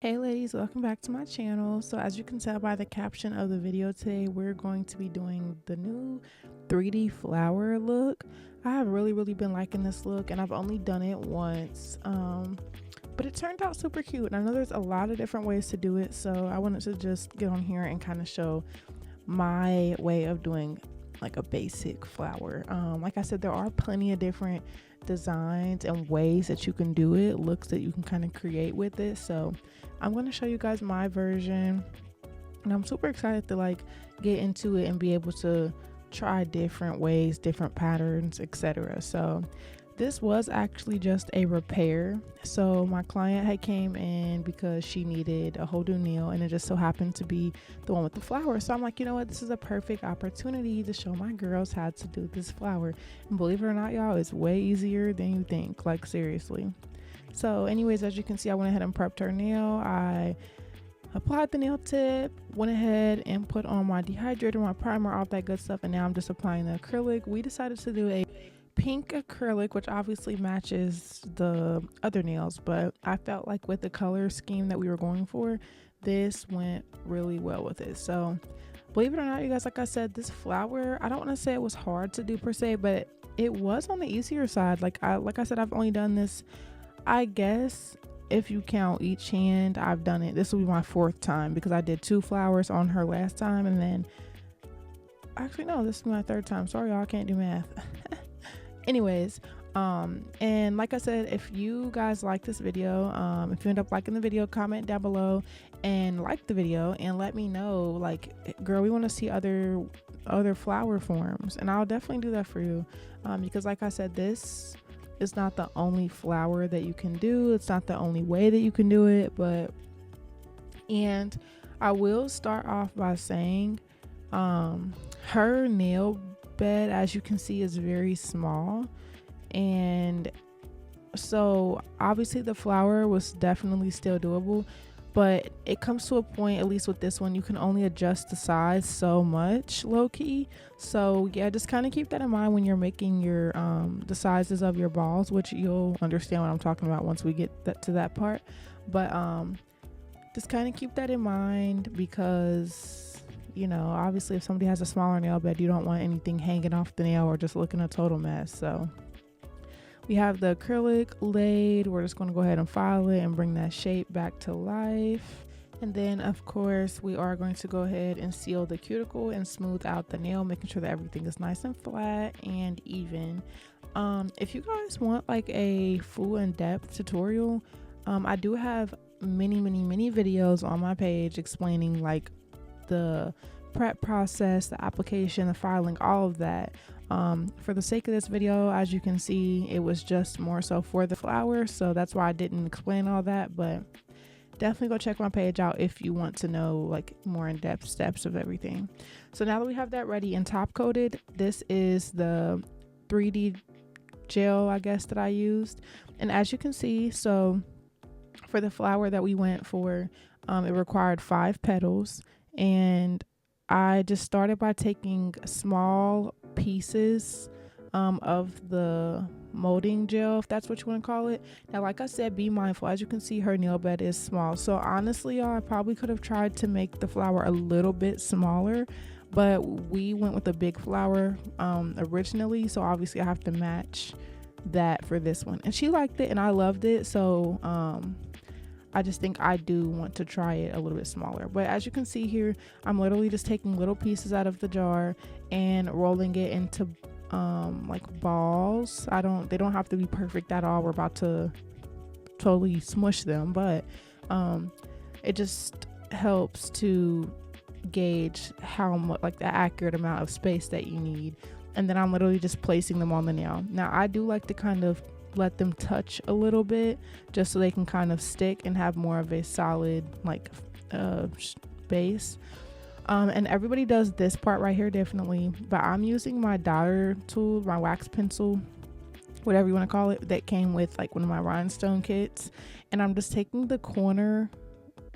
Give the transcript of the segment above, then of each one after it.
Hey ladies, welcome back to my channel. So as you can tell by the caption of the video today, we're going to be doing the new 3D flower look. I have really been liking this look and I've only done it once, but it turned out super cute. And I know there's a lot of different ways to do it, so I wanted to just get on here and kind of show my way of doing like a basic flower. Like I said, there are plenty of different designs and ways that you can do it, looks that you can kind of create with it. So I'm going to show you guys my version, and I'm super excited to like get into it and be able to try different ways, different patterns, etc. So this was actually just a repair. So my client had came in because she needed a whole new nail, and it just so happened to be the one with the flower. So I'm like, you know what, this is a perfect opportunity to show my girls how to do this flower. And believe it or not, y'all, it's way easier than you think, like seriously. So anyways, as you can see, I went ahead and prepped her nail. I applied the nail tip, went ahead and put on my dehydrator, my primer, all that good stuff, and now I'm just applying the acrylic. We decided to do a pink acrylic, which obviously matches the other nails, but I felt like with the color scheme that we were going for, this went really well with it. So believe it or not, you guys, like I said, this flower, I don't want to say it was hard to do per se, but it was on the easier side. Like I said, I've only done this, I guess if you count each hand, I've done it. This will be my fourth time because I did 2 flowers on her last time, and then actually no, this is my third time. Sorry, y'all, I can't do math. Anyways, and like I said, if you guys like this video, if you end up liking the video, comment down below and like the video and let me know, like, girl, we want to see other flower forms, and I'll definitely do that for you, because like I said, this is not the only flower that you can do. It's not the only way that you can do it, and I will start off by saying her nail bed, as you can see, is very small, and so obviously the flower was definitely still doable, but it comes to a point, at least with this one, you can only adjust the size so much, low-key. So yeah, just kind of keep that in mind when you're making your the sizes of your balls, which you'll understand what I'm talking about once we get to that part. But just kind of keep that in mind, because you know, obviously if somebody has a smaller nail bed, you don't want anything hanging off the nail or just looking a total mess. So we have the acrylic laid. We're just going to go ahead and file it and bring that shape back to life. And then of course we are going to go ahead and seal the cuticle and smooth out the nail, making sure that everything is nice and flat and even. If you guys want like a full in-depth tutorial, I do have many videos on my page explaining like the prep process, the application, the filing, all of that. For the sake of this video, as you can see, it was just more so for the flower, so that's why I didn't explain all that, but definitely go check my page out if you want to know like more in-depth steps of everything. So now that we have that ready and top coated, this is the 3D gel, I guess, that I used. And as you can see, so for the flower that we went for, it required 5 petals, and I just started by taking small pieces of the molding gel, if that's what you want to call it. Now, like I said, be mindful. As you can see, her nail bed is small, so honestly, y'all, I probably could have tried to make the flower a little bit smaller, but we went with a big flower originally, so obviously I have to match that for this one, and she liked it and I loved it, so I just think I do want to try it a little bit smaller. But as you can see here, I'm literally just taking little pieces out of the jar and rolling it into like balls. They don't have to be perfect at all. We're about to totally smush them, but it just helps to gauge how much, like the accurate amount of space that you need. And then I'm literally just placing them on the nail. Now I do like to kind of let them touch a little bit just so they can kind of stick and have more of a solid like base. And everybody does this part right here differently, but I'm using my daughter tool, my wax pencil, whatever you want to call it, that came with like one of my rhinestone kits, and I'm just taking the corner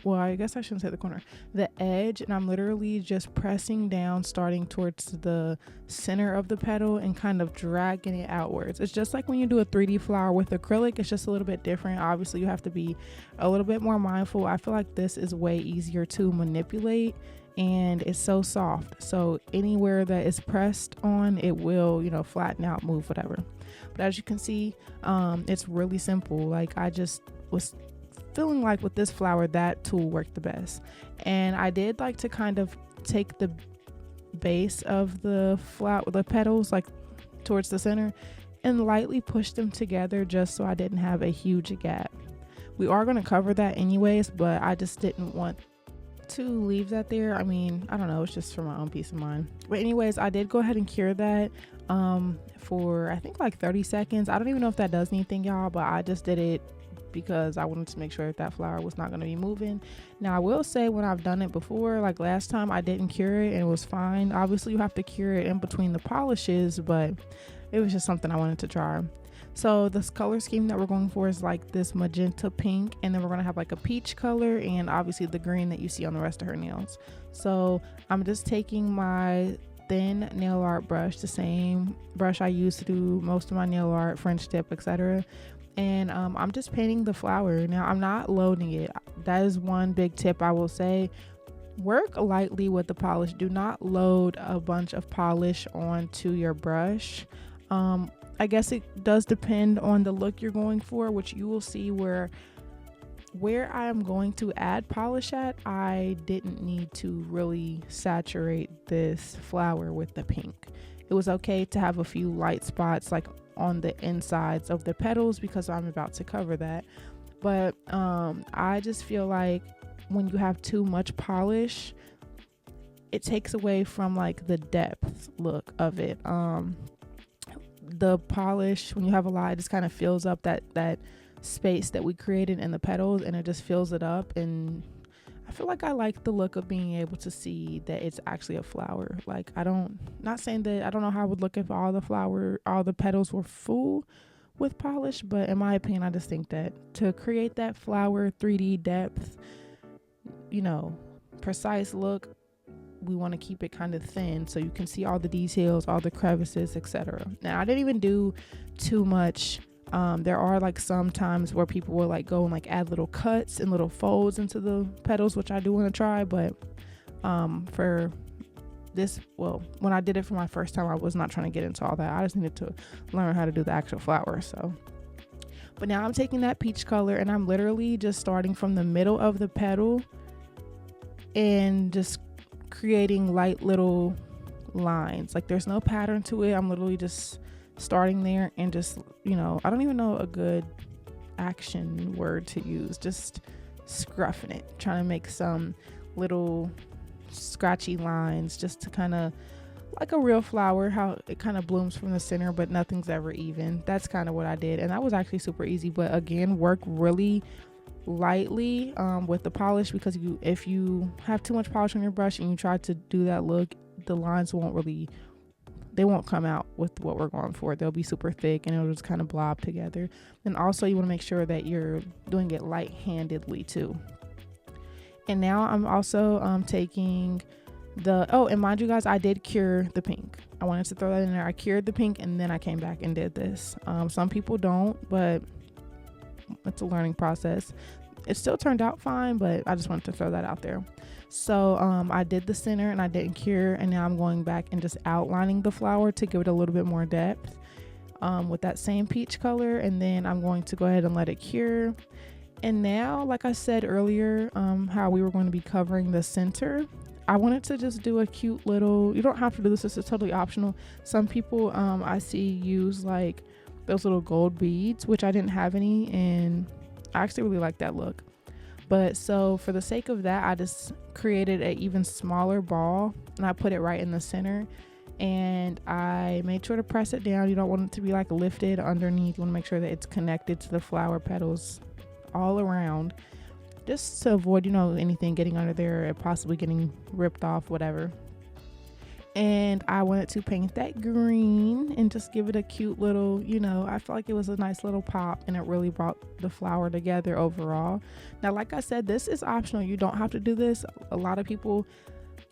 well, I guess I shouldn't say the corner, the edge, and I'm literally just pressing down, starting towards the center of the petal and kind of dragging it outwards. It's just like when you do a 3D flower with acrylic, it's just a little bit different. Obviously you have to be a little bit more mindful. I feel like this is way easier to manipulate, and it's so soft, so anywhere that is pressed on, it will, you know, flatten out, move, whatever. But as you can see, it's really simple. Like, I just was feeling like with this flower, that tool worked the best. And I did like to kind of take the base of the flower, the petals, like towards the center, and lightly push them together just so I didn't have a huge gap. We are going to cover that anyways, but I just didn't want to leave that there. I mean, I don't know, it's just for my own peace of mind. But anyways, I did go ahead and cure that for I think like 30 seconds. I don't even know if that does anything, y'all, but I just did it because I wanted to make sure that flower was not going to be moving. Now I will say, when I've done it before, like last time, I didn't cure it and it was fine. Obviously you have to cure it in between the polishes, but it was just something I wanted to try. So this color scheme that we're going for is like this magenta pink, and then we're going to have like a peach color, and obviously the green that you see on the rest of her nails. So I'm just taking my thin nail art brush, the same brush I use to do most of my nail art, French tip, etc., and I'm just painting the flower. Now I'm not loading it. That is one big tip I will say. Work lightly with the polish. Do not load a bunch of polish onto your brush. I guess it does depend on the look you're going for, which you will see where I am going to add polish at. I didn't need to really saturate this flower with the pink. It was okay to have a few light spots like on the insides of the petals, because I'm about to cover that. But I just feel like when you have too much polish, it takes away from like the depth look of it. The polish, when you have a lot, it just kind of fills up that space that we created in the petals, and it just fills it up. And I feel like I like the look of being able to see that it's actually a flower. Like, not saying that I don't know how it would look if all the petals were full with polish, but in my opinion, I just think that to create that flower 3D depth, you know, precise look, we want to keep it kind of thin so you can see all the details, all the crevices, etc. Now I didn't even do too much. There are like some times where people will like go and like add little cuts and little folds into the petals, which I do want to try, but for this, well, when I did it for my first time, I was not trying to get into all that. I just needed to learn how to do the actual flower. So, but now I'm taking that peach color and I'm literally just starting from the middle of the petal and just creating light little lines. Like, there's no pattern to it. I'm literally just starting there and just, you know, I don't even know a good action word to use, just scruffing it, trying to make some little scratchy lines just to kind of like a real flower, how it kind of blooms from the center but nothing's ever even. That's kind of what I did, and that was actually super easy. But again, work really lightly with the polish, because if you have too much polish on your brush and you try to do that look, the lines won't come out with what we're going for. They'll be super thick and it'll just kind of blob together. And also you want to make sure that you're doing it light-handedly too. And now I'm also taking and mind you guys, I did cure the pink. I wanted to throw that in there. I cured the pink and then I came back and did this. Some people don't, but it's a learning process. It still turned out fine, but I just wanted to throw that out there. So I did the center and I didn't cure, and now I'm going back and just outlining the flower to give it a little bit more depth with that same peach color, and then I'm going to go ahead and let it cure. And now, like I said earlier, how we were going to be covering the center, I wanted to just do a cute little, you don't have to do this, is totally optional. Some people I see use like those little gold beads, which I didn't have any, and I actually really like that look. But so for the sake of that, I just created an even smaller ball and I put it right in the center, and I made sure to press it down. You don't want it to be like lifted underneath. You want to make sure that it's connected to the flower petals all around, just to avoid, you know, anything getting under there or possibly getting ripped off, whatever. and I wanted to paint that green and just give it a cute little, you know, I feel like it was a nice little pop, and it really brought the flower together overall. Now, like I said, this is optional. You don't have to do this. A lot of people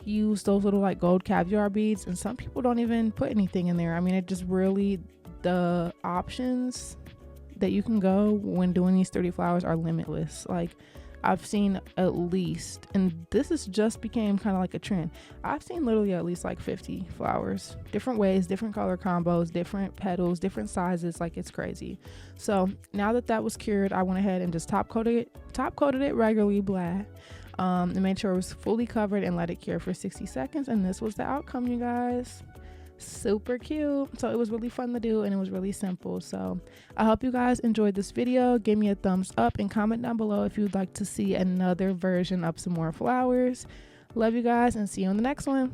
use those little like gold caviar beads, and some people don't even put anything in there. I mean, it just really, the options that you can go when doing these 30 flowers are limitless. Like, I've seen at least, and this is just became kind of like a trend, I've seen literally at least like 50 flowers, different ways, different color combos, different petals, different sizes. Like, it's crazy. So now that that was cured, I went ahead and just top coated it regularly black, and made sure it was fully covered and let it cure for 60 seconds. And this was the outcome, you guys. Super cute. So it was really fun to do, and it was really simple. So I hope you guys enjoyed this video. Give me a thumbs up and comment down below if you'd like to see another version of some more flowers. Love you guys, and see you on the next one.